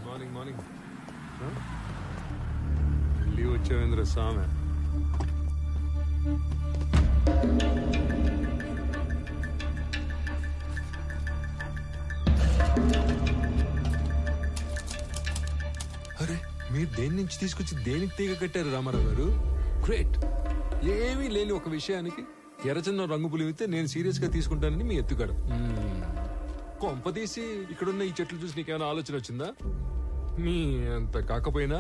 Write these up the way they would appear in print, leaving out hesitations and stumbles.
Morning morning leave వచ్చేవేంద్ర స్వామి. అరే మీరు దేని నుంచి తీసుకొచ్చి దేనికి తీగ కట్టారు రామారావు గారు? గ్రేట్. ఏమీ లేని ఒక విషయానికి ఎర్రచందనం రంగు పులివితే నేను సీరియస్ గా తీసుకుంటానని మీ ఎత్తుగడ. కొంపదీసి ఇక్కడున్న ఈ చెట్లు చూసి నీకేమైనా ఆలోచన వచ్చిందా? మీ అంత కాకపోయినా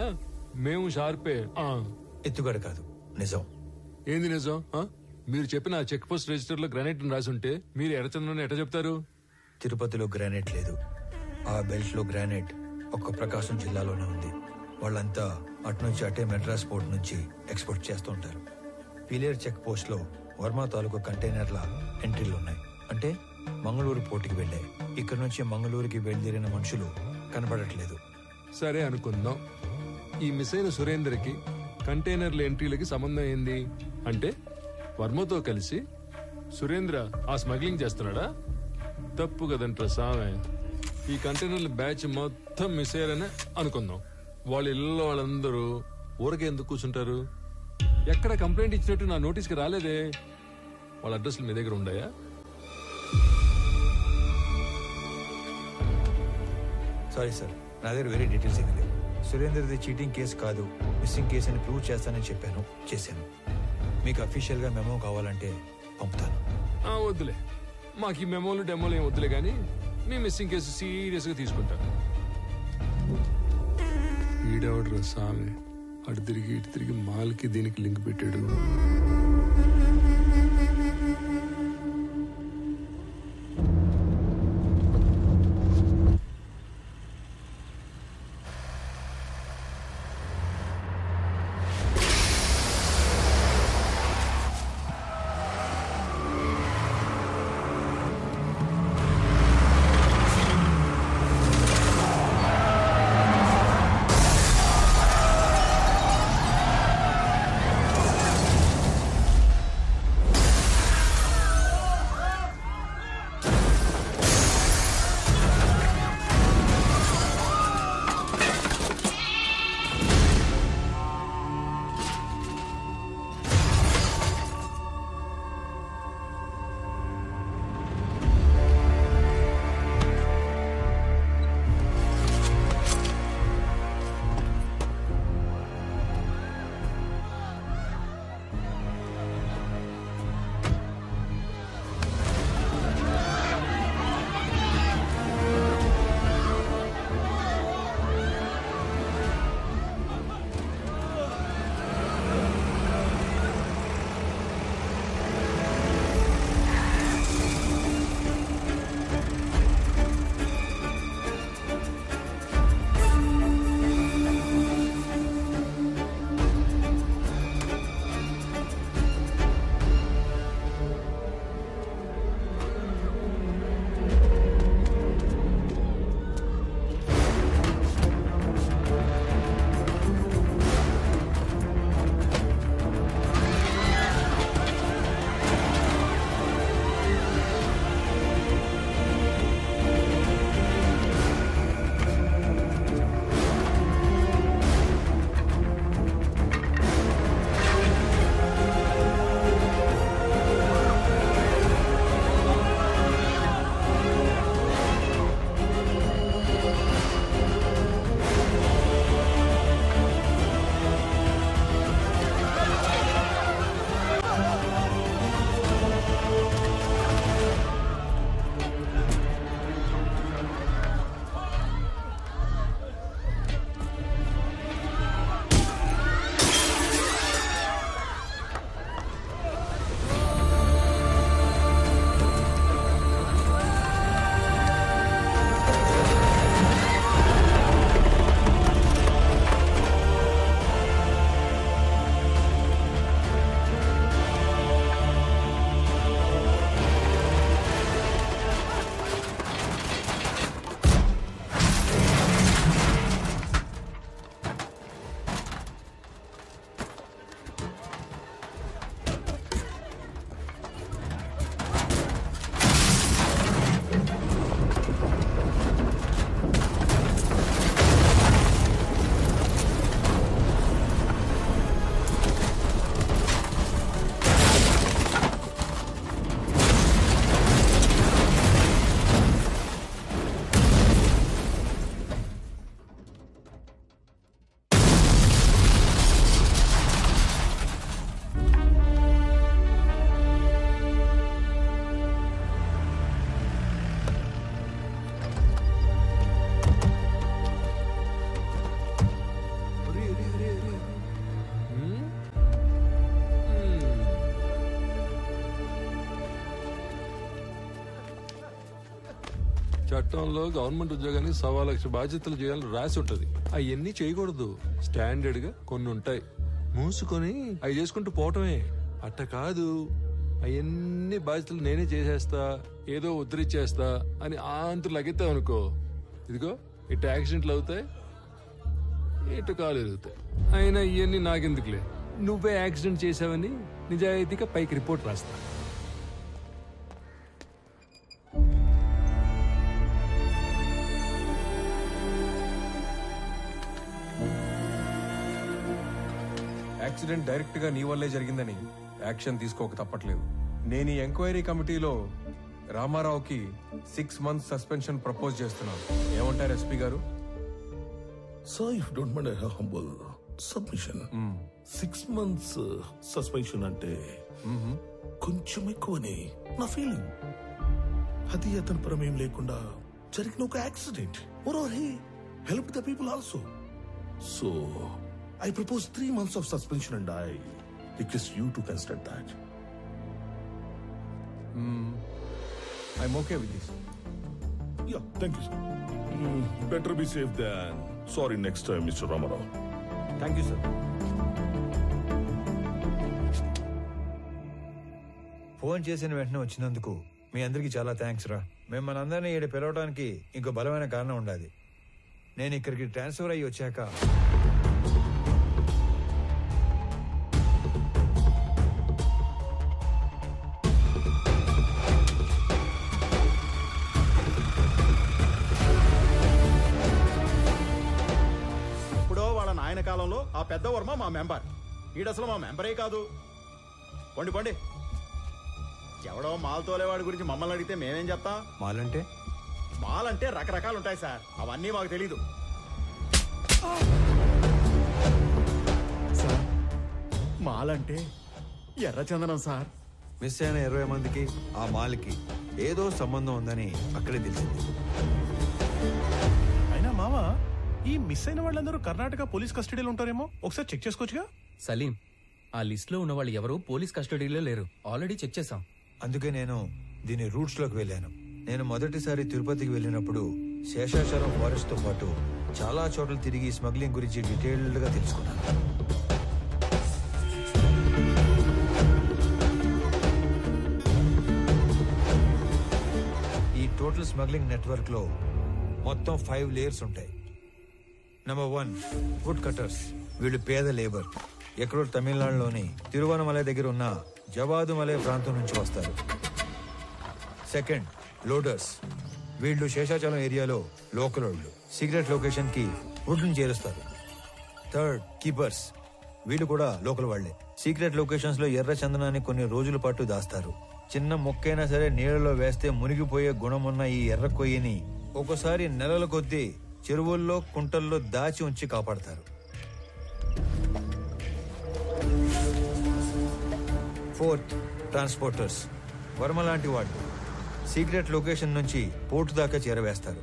మేము షార్పే. ఎత్తుగడ కాదు, నిజం. ఏంది నిజం? మీరు చెప్పిన చెక్ పోస్ట్ రిజిస్టర్ లో గ్రానైట్ రాసి ఉంటే మీరు ఎర్రచందనం ఎట్లా చెప్తారు? తిరుపతిలో గ్రానైట్ లేదు. ఆ బెల్ట్ లో గ్రానైట్ ఒక్క ప్రకాశం జిల్లాలోనే ఉంది. వాళ్ళంతా అటు నుంచి అటే మెడ్రాస్ పోర్ట్ నుంచి ఎక్స్పోర్ట్ చేస్తూ ఉంటారు. పీలేరు చెక్ పోస్ట్ లో వర్మ తాలూకు కంటైనర్ల ఎంట్రీలు ఉన్నాయి. అంటే మంగళూరు పోర్టుకి వెళ్ళాయి. ఇక్కడ నుంచి మంగళూరుకి బయలుదేరిన మనుషులు కనపడట్లేదు. సరే అనుకుందాం. ఈ మిస్ అయిన సురేందర్కి కంటైనర్ల ఎంట్రీలకి సంబంధం ఏంది? అంటే వర్మతో కలిసి సురేంద్ర ఆ స్మగ్లింగ్ చేస్తున్నాడా? తప్పు కదంట్రా సామె. ఈ కంటైనర్ల బ్యాచ్ మొత్తం మిస్ అయ్యారని అనుకుందాం. వాళ్ళ ఇళ్ళలో వాళ్ళందరూ ఊరకే ఎందుకు కూర్చుంటారు? ఎక్కడ కంప్లైంట్ ఇచ్చినట్టు నా నోటీస్కి రాలేదే. వాళ్ళ అడ్రస్లు మీ దగ్గర ఉన్నాయా? సారీ సార్, నా దగ్గర వేరే డీటెయిల్స్ ఏమీ లేవు. సురేందర్ది చీటింగ్ కేసు కాదు, మిస్సింగ్ కేసు అని ప్రూవ్ చేస్తానని చెప్పాను, చేశాను. మీకు అఫీషియల్ గా మెమో కావాలంటే పంపుతాను. వద్దులే, మాకు ఈ మెమోలు డెమోలు ఏం వద్దులే కానీ మీ మిస్సింగ్ కేసు సీరియస్ గా తీసుకుంటాను. ఈడెవడ్రా సామి, అటు తిరిగి ఇటు తిరిగి మాల్కి దీనికి లింక్ పెట్టాడు. చట్టంలో గవర్నమెంట్ ఉద్యోగానికి 1,00,000 బాధ్యతలు చేయాలని రాసి ఉంటది. అవన్నీ చేయకూడదు. స్టాండర్డ్ గా కొన్ని ఉంటాయి. మూసుకొని అవి చేసుకుంటూ పోవటమే. అట్ట కాదు, అవన్నీ బాధ్యతలు నేనే చేసేస్తా, ఏదో ఉద్ధరించేస్తా అని అంతు లగెత్తావు అనుకో, ఇదిగో ఇటు యాక్సిడెంట్లు అవుతాయి, ఇటు కాలు ఎరుగుతాయి. అయినా ఇవన్నీ నాకెందుకులే, నువ్వే యాక్సిడెంట్ చేసావని నిజాయితీగా పైకి రిపోర్ట్ రాస్తా. యాక్సిడెంట్ డైరెక్ట్ గా నీ వల్లే జరిగిందని యాక్షన్ తీసుకోక తప్పట్లేదు. నేను ఈ ఎంక్వైరీ కమిటీలో రామారావుకి 6 months సస్పెన్షన్ ప్రపోజ్ చేస్తున్నాను. ఏమంటారు ఎస్పీ గారు? Sir, if you don't mind, I have humble submission. 6 months suspension అంటే కొంచెం ఎక్కువని నా ఫీలింగ్. అది అతని ప్రమేయం లేకుండా జరిగిన ఒక accident. Moreover, he helped the people also. So, I propose 3 months of suspension and I request you to consider that. I'm okay with this. Yeah, thank you, sir. Better be safe than sorry next time, Mr. Ramarao. Thank you sir. Phone చేసిన వెంటనే వచ్చినందుకు మీ అందరికి చాలా thanks రా. మేము మనందరినీ ఇక్కడ పిలవడానికి ఇంకో బలమైన కారణం ఉండాలి. నేను ఇక్కడికి ట్రాన్స్ఫర్ అయ్యి వచ్చాక ఆయన కాలంలో ఆ పెద్ద వర్మ మా మెంబర్, ఈడసలు మా మెంబరే కాదు. పండి పండి. ఎవడో మాల్ తోలేవాడి గురించి మమ్మల్ని అడిగితే మేమేం చెప్తాం? మాల్ అంటే రకరకాలు ఉంటాయి సార్, అవన్నీ మాకు తెలీదు. సార్, మాల్ అంటే ఎర్రచందనం సార్. మిస్ అయిన 20 మందికి ఆ మాల్కి ఏదో సంబంధం ఉందని అక్కడే తెలిసింది. అయినా మావా, ఈ మిస్ అయిన వాళ్ళందరూ కర్ణాటక పోలీస్ కస్టడీలో ఉంటారేమో, ఒకసారి చెక్ చేసుకోవచ్చుగా? సలీం, ఆ లిస్ట్ లో ఉన్న వాళ్ళు ఎవరు పోలీస్ కస్టడీలో లేరు, ఆల్రెడీ చెక్ చేశాం. అందుకే నేను దీని రూట్స్ లోకి వెళ్ళాను. నేను మొదటిసారి తిరుపతికి వెళ్ళినప్పుడు శేషాచలం ఫారెస్ట్ తో పాటు చాలా చోట్ల తిరిగి స్మగ్లింగ్ గురించి డీటెయిల్డ్ గా తెలుసుకున్నాను. ఈ టోటల్ స్మగ్లింగ్ నెట్వర్క్ లో మొత్తం 5 లేయర్స్ ఉంటాయి. Number 1, wood cutters. వీళ్ళు పేద లేబర్. ఎక్కడో తమిళనాడులోని తిరువనమలై దగ్గర ఉన్న జవాదుమలై ప్రాంతం నుంచి వస్తారు. Second, loaders. వీళ్ళు శేషాచలం ఏరియాలో లోకల్ వాళ్ళు. సీక్రెట్ లొకేషన్ కి వుడ్ ని చేరుస్తారు. Third, keepers. వీళ్ళు కూడా లోకల్ వాళ్లే. సీక్రెట్ లొకేషన్స్ లో ఎర్ర చందనాన్ని కొన్ని రోజుల పాటు దాస్తారు. చిన్న మొక్కైనా సరే నీళ్లలో వేస్తే మునిగిపోయే గుణమున్న ఈ ఎర్ర కొయ్యని ఒక్కోసారి నెలల కొద్దీ చెరువుల్లో కుంటల్లో దాచి ఉంచి కాపాడతారు. Fourth, transporters. వర్మ లాంటి వాళ్ళు సీక్రెట్ లొకేషన్ నుంచి పోర్టు దాకా చేరవేస్తారు.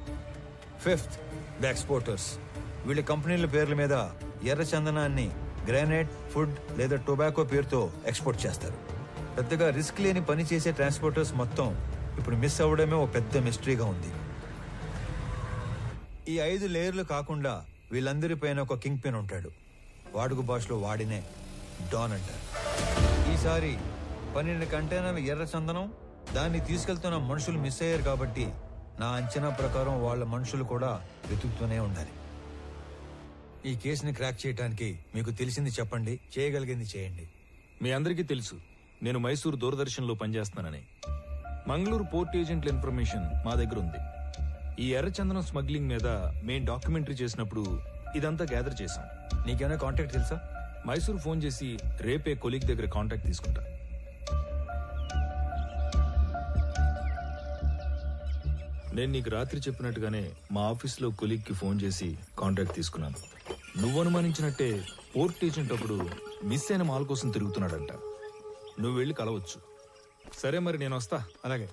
Fifth, exporters. వీళ్ళ కంపెనీల పేర్ల మీద ఎర్ర చందనాన్ని గ్రానైట్, ఫుడ్ లేదా టొబాకో పేరుతో ఎక్స్పోర్ట్ చేస్తారు. పెద్దగా రిస్క్ లేని పని చేసే ట్రాన్స్పోర్టర్స్ మొత్తం ఇప్పుడు మిస్ అవ్వడమే ఒక పెద్ద మిస్టరీగా ఉంది. ఈ 5 లేయర్లు కాకుండా వీళ్ళందరిపైన ఒక కింగ్ పిన్ ఉంటాడు. వాడుక భాషలో వాడినే డాన్ అంటారు. ఈసారి 12 కంటైనర్ల ఎర్ర చందనం, దాన్ని తీసుకెళ్తున్న మనుషులు మిస్ అయ్యారు కాబట్టి నా అంచనా ప్రకారం వాళ్ళ మనుషులు కూడా వెతుకుతూనే ఉండాలి. ఈ కేసుని క్రాక్ చేయడానికి మీకు తెలిసింది చెప్పండి, చేయగలిగింది చేయండి. మీ అందరికీ తెలుసు నేను మైసూర్ దూరదర్శన్లో పనిచేస్తున్నానని. మంగళూరు పోర్ట్ ఏజెంట్ల ఇన్ఫర్మేషన్ మా దగ్గర ఉంది. ఈ ఎర్రచందనం స్మగ్లింగ్ మీద మేం డాక్యుమెంటరీ చేసినప్పుడు ఇదంతా గ్యాదర్ చేశాం. నీకేమైనా కాంటాక్ట్ తెలుసా? మైసూర్ ఫోన్ చేసి రేపే కొలీగ్ దగ్గర కాంటాక్ట్ తీసుకుంటా. నేను నీకు రాత్రి చెప్పినట్టుగానే మా ఆఫీస్లో కొలీగ్ కి ఫోన్ చేసి కాంటాక్ట్ తీసుకున్నాను. నువ్వు అనుమానించినట్టే పోర్ట్ ఏజెంట్ అప్పుడు మిస్ అయిన మాల్ కోసం తిరుగుతున్నాడంట. నువ్వు వెళ్ళి కలవచ్చు. సరే మరి నేను వస్తా. అలాగే.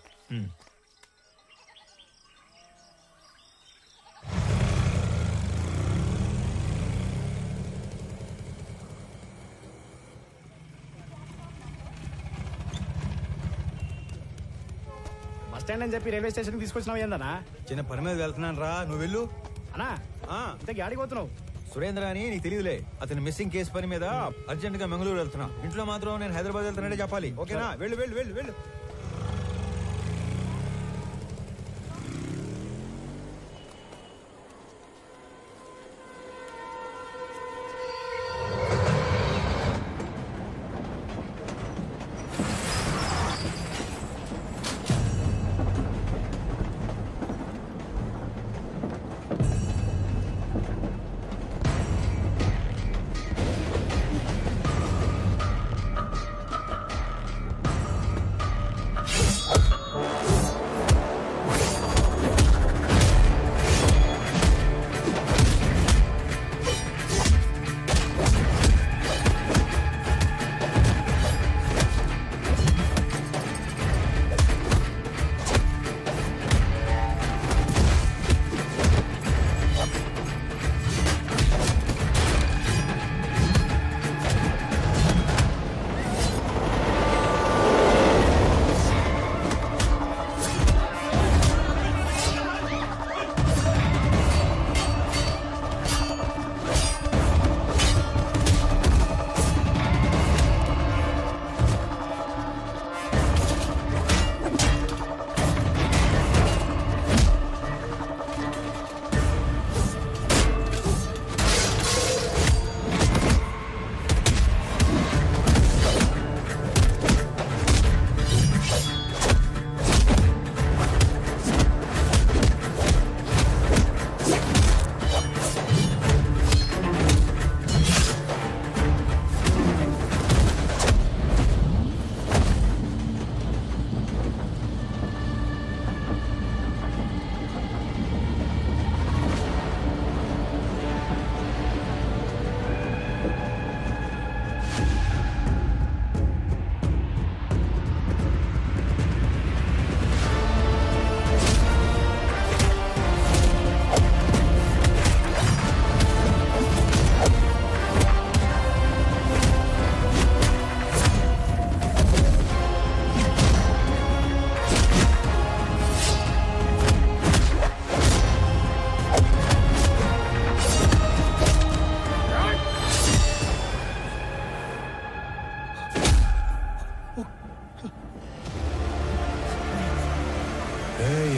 స్టాండ్ అని చెప్పి రైల్వే స్టేషన్ తీసుకొచ్చినావు ఏందన్నా? చిన్న పని మీద వెళ్తున్నాను రా, నువ్వు వెళ్ళు. అన్నా ఇంతకీ ఆడికి పోతున్నావు? సురేంద్ర అని నీకు తెలియదులే, అతని మిస్సింగ్ కేసు పని మీద అర్జెంట్ గా మంగళూరు వెళ్తున్నా. ఇంట్లో మాత్రం నేను హైదరాబాద్ వెళ్తున్నానే చెప్పాలి, ఓకేనా? వెళ్ళు వెళ్ళు వెళ్ళు వెళ్ళు.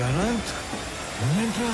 అనంత్, నువ్వేంట్రా?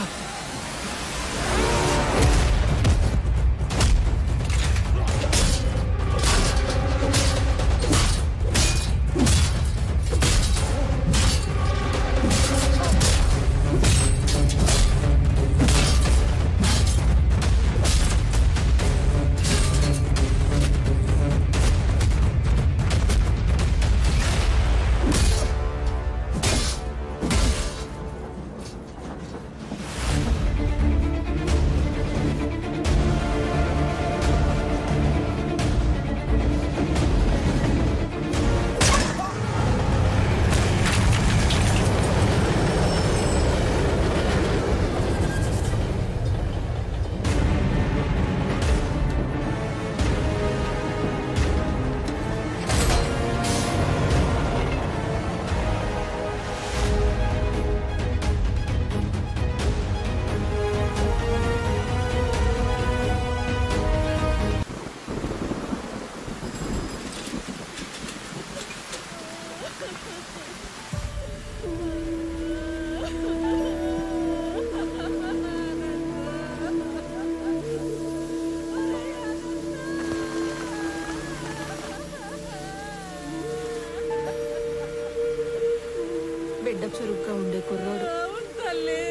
బిడ్డ చురుగ్గా ఉండే కుర్రోడు. తల్లి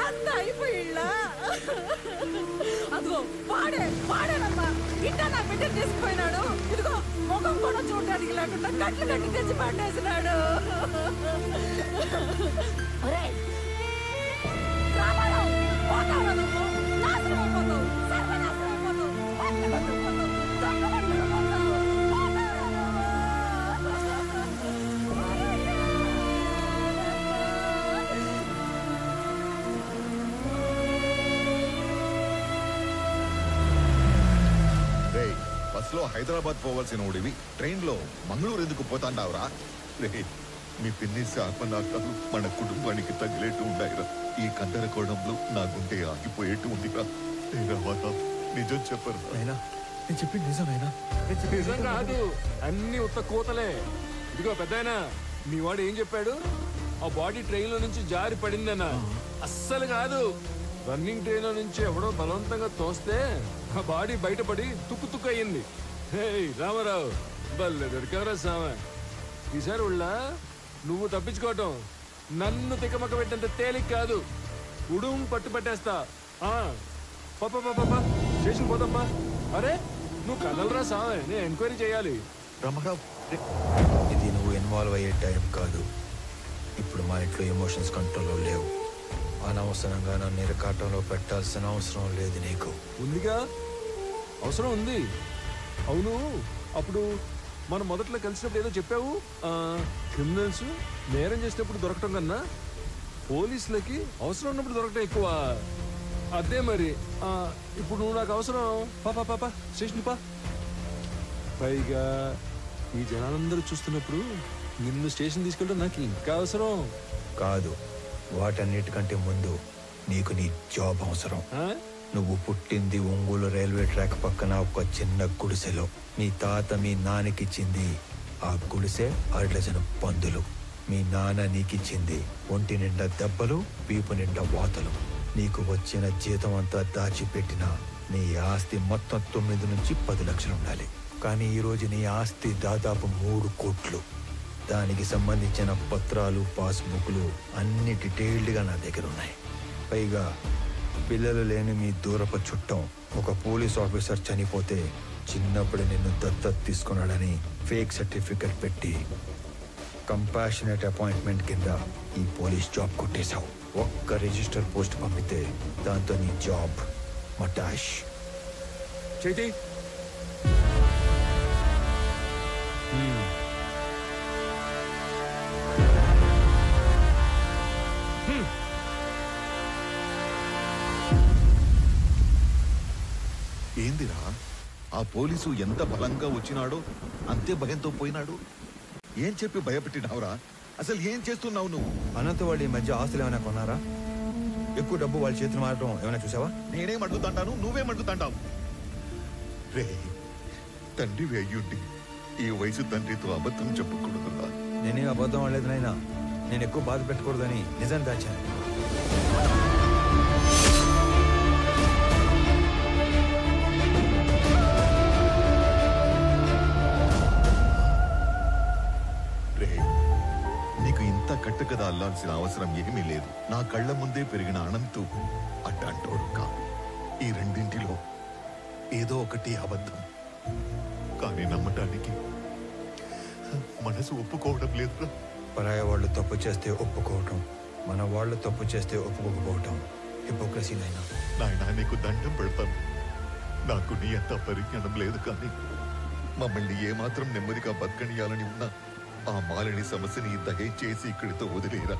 అంత అయిపోయిళ్ళా? అదిగో వాడేనమ్మా ఇంట నా బిడ్డ తీసుకుపోయినాడు. ఇదిగో ముఖం కూడా చూడడానికి లేకుండా కట్లు కట్టి తెచ్చి పట్టేసినాడు. బస్ లో హైదరాబాద్ పోవాల్సిన ఓడివి ట్రైన్ లో మంగళూరు ఎందుకు పోతాండావురా? మీ పిన్ని శాపనాకాలు మన కుటుంబానికి తగిలేట్టు ఉన్నాయిరా. ఈ గందరగోళంలో నా గుండె ఆగిపోయేట్టు ఉందిరా. నిజం చెప్పరు. నేను చెప్పింది నిజమేనా? నిజం కాదు, అన్ని ఉత్త కూతలే. ఇదిగో పెద్దాయనా, మీ వాడు ఏం చెప్పాడు? ఆ బాడీ ట్రైన్ లో నుంచి జారి పడిందన్నా. అస్సలు కాదు, రన్నింగ్ ట్రైన్ లో నుంచి ఎవడో బలవంతంగా తోస్తే ఆ బాడీ బయటపడి తుక్కు తుక్కు అయ్యింది. హే రామారావు, బల్లె దొరికావరా సామ. ఈసారి ఉళ్ళ నువ్వు తప్పించుకోవటం నన్ను తిక్కమక్క పెట్టినంత తేలిక కాదు. ఉడుం పట్టు పట్టేస్తా. పాప స్టేషన్ పోతప్పా. అరే నువ్వు కదలరా సామె, నేను ఎంక్వైరీ చేయాలి. రామారావు, ఇది నువ్వు ఇన్వాల్వ్ అయ్యే టైం కాదు. ఇప్పుడు మా ఇంట్లో ఎమోషన్స్ కంట్రోల్లో లేవు. అనవసరంగా నన్ను ఇరకాటంలో పెట్టాల్సిన అవసరం లేదు నీకు. ఉందిగా, అవసరం ఉంది. అవును, అప్పుడు మనం మొదట్లో కలిసినప్పుడు ఏదో చెప్పావు. క్రిమినల్స్ నేరం చేసినప్పుడు దొరకటం కన్నా పోలీసులకి అవసరం ఉన్నప్పుడు దొరకటం ఎక్కువ. అదే మరి. ఇప్పుడు నువ్వు నాకు అవసరం. పాపా స్టేషన్ పా. పైగా ఈ జనాలందరూ చూస్తున్నప్పుడు నిన్ను స్టేషన్ తీసుకెళ్ళడం నాకు ఇంకా అవసరం కాదు. వాటన్నిటికంటే ముందు నీకు నీ జాబ్ అవసరం. నువ్వు పుట్టింది ఒంగోలు రైల్వే ట్రాక్ పక్కన ఒక చిన్న గుడిసెలో. మీ తాత మీ నాన్నకిచ్చింది ఆ గుడిసె 6 డజను పందులు. మీ నాన్న నీకిచ్చింది ఒంటి నిండా దెబ్బలు, వీపు నిండా వాతలు. నీకు వచ్చిన జీతం అంతా దాచిపెట్టిన నీ ఆస్తి మొత్తం 9 నుంచి 10 లక్షలు ఉండాలి. కానీ ఈరోజు నీ ఆస్తి దాదాపు 3 కోట్లు. దానికి సంబంధించిన పత్రాలు, పాస్బుక్లు అన్ని డీటెయిల్డ్గా నా దగ్గర ఉన్నాయి. పైగా పిల్లలు లేని మీ దూరపు చుట్టం ఒక పోలీస్ ఆఫీసర్ చనిపోతే చిన్నప్పుడు నిన్ను దత్తత తీసుకున్నాడని ఫేక్ సర్టిఫికెట్ పెట్టి కంపాషనేట్ అపాయింట్మెంట్ కింద ఈ పోలీస్ జాబ్ కొట్టేశావు. ఒక్క రిజిస్టర్ పోస్ట్ పంపితే దాంతో నీ జాబ్ మటాష్. చేతి ఏందిరా, ఆ పోలీసు ఎంత బలంగా వచ్చినాడో అంతే భయంతో పోయినాడు. ఏం చెప్పి భయపెట్టినావురా? అసలు ఏం చేస్తున్నావు నువ్వు? అనంత వాళ్ళు ఈ మధ్య ఆస్తులు ఏమైనా కొన్నారా? ఎక్కువ డబ్బు వాళ్ళ చేతులు మారడం ఏమైనా చూసావా? నేనేం అడుగుతాంటాను, నువ్వేం అడుగుతాంటావు? రే, తండ్రి అయ్యుండి ఈ వయసు తండ్రితో అబద్ధం చెప్పకూడదురా. నేనేం అబద్ధం అనలేదు నాయనా. నేను ఎక్కువ బాధ పెట్టకూడదని నిజం దాచాను. నీకు ఇంత కట్టుకదా అల్లాల్సిన అవసరం ఏమీ లేదు. నా కళ్ళ ముందే పెరిగిన అనంతు అడ్డంటోడు కాదు. ఈ రెండింటిలో ఏదో ఒకటి అబద్ధం. కానీ నమ్మటానికి మనసు ఒప్పుకోవడం లేదురా. పరాయ వాళ్ళు తప్పు చేస్తే ఒప్పుకోవటం, మన వాళ్ళు తప్పు చేస్తే ఒప్పుకోకపోవటం హిపోక్రసీ నాయనా. నాయనా, నీకు దండం పెడతాను. నాకు నీ అంత పరిజ్ఞానం లేదు, కానీ మమ్మల్ని ఏమాత్రం నెమ్మదిగా బతకనియాలని ఉన్నా ఆ మాలిని సమస్యని దయచేసి ఇక్కడితో వదిలేరా.